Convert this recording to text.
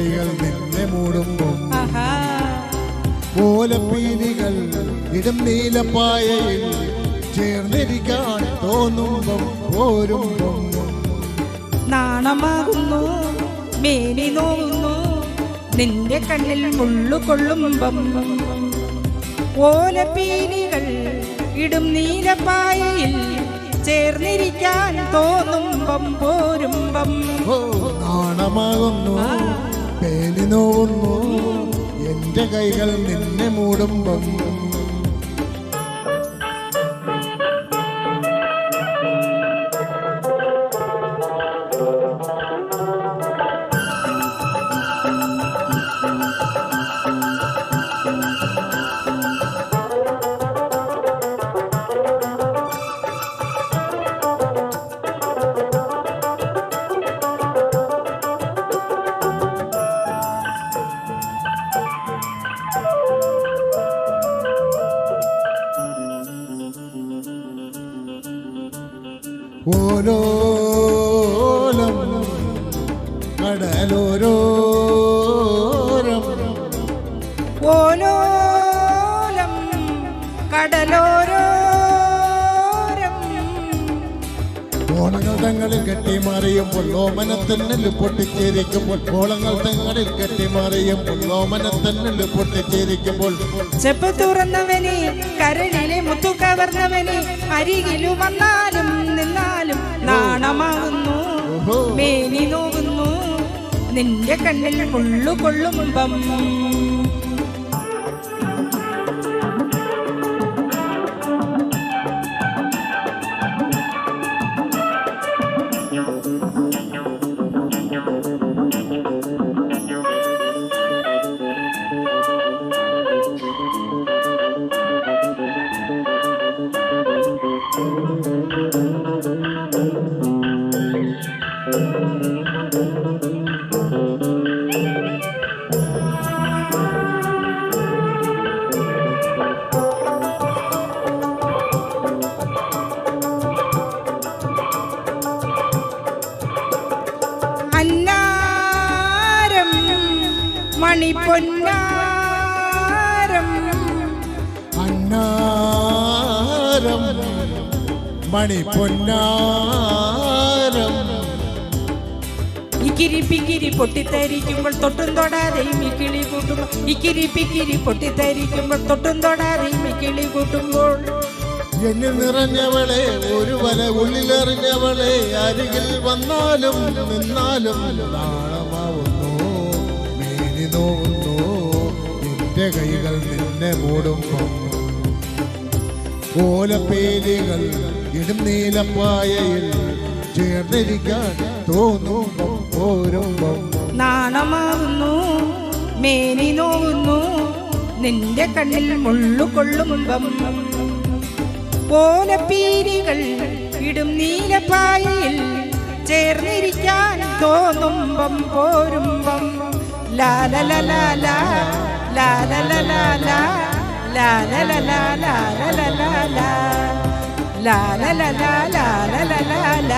കൈകൾ നിന്നെ മൂടുമ്പോൾ ഓലപ്പീലികൾ ഇടും നീലപ്പായയിൽ ചേർന്നിരിക്കാൻ തോന്നുമ്പം പോരുമ്പം നാണമാകുന്നു മേനി നോവുന്നു നിന്റെ കണ്ണിൽ മുള്ളു കൊള്ളുമ്പം ഓലപ്പീലികൾ ഇടും നീലപ്പായയിൽ ചേർന്നിരിക്കാൻ തോന്നുമ്പം പോരുമ്പം നാണമാകുന്നു പേനി നോവുന്നു എന്റെ കൈകൾ നിന്നെ മൂടുമ്പം ഓരോലം കടലോരോരം ഓലോലം കടലോരോരം ഓളങ്ങൾ തങ്ങളിൽ കെട്ടിമാറിയുമ്പോൾ ഓമനത്തന്നല് പൊട്ടിച്ചേരിക്കുമ്പോൾ ഓളങ്ങൾ തങ്ങളിൽ കെട്ടിമാറിയുമ്പോൾ ഓമനത്തന്നല് പൊട്ടിച്ചേരിക്കുമ്പോൾ ചെപ്പ് തുറന്നവനെ കരളിലെ മുത്തു കവർന്നവനെ അരികിലു വന്നാലും നിന്നാലും നാണമാകുന്നു മേനി നോവുന്നു നിന്റെ കണ്ണിൽ മുള്ളു കൊള്ളുമ്പം അന്നാരം മണിപ്പൊന്നാരം അന്നാരം മണിപ്പൊന്നാരം ഇക്കിരി പിക്കിരി പൊട്ടിത്തരിക്കുമ്പോൾ തൊട്ടും തൊടാതെയും ഈ കിളി കൂട്ടുമ്പോൾ ഇക്കിരി പിക്കിരി പൊട്ടിത്തരിക്കുമ്പോൾ തൊട്ടും തൊടാതെയും ഈ കിളി കൂട്ടുമ്പോൾ എന്നിൽ നിറഞ്ഞവളെ ഒരു വല ഉള്ളിലെറിഞ്ഞവളെ അരികിൽ വന്നാലും നിന്നാലും നാണമാവുന്നു മേനി നോവുന്നു എന്റെ കൈകൾ നിന്നെ മൂടുമ്പം ഓലപ്പേലികൾ ഇടും നീലപ്പായയിൽ ചേർന്നിരിക്കാൻ തോന്നുമ്പം പോരുമ്പം നാണമാവുന്നു മേനി നോവുന്നു നിന്റെ കണ്ണിൽ മുള്ളു കൊള്ളുമ്പം ഓലപ്പീലികൾ ഇടും നീലപ്പായയിൽ ചേർന്നിരിക്കാൻ തോന്നുമ്പം പോരുമ്പം ലാലലലാല ലാലലലാല ലാലലലാല ലാലലലാല ലാലലലാല ലാലലലാല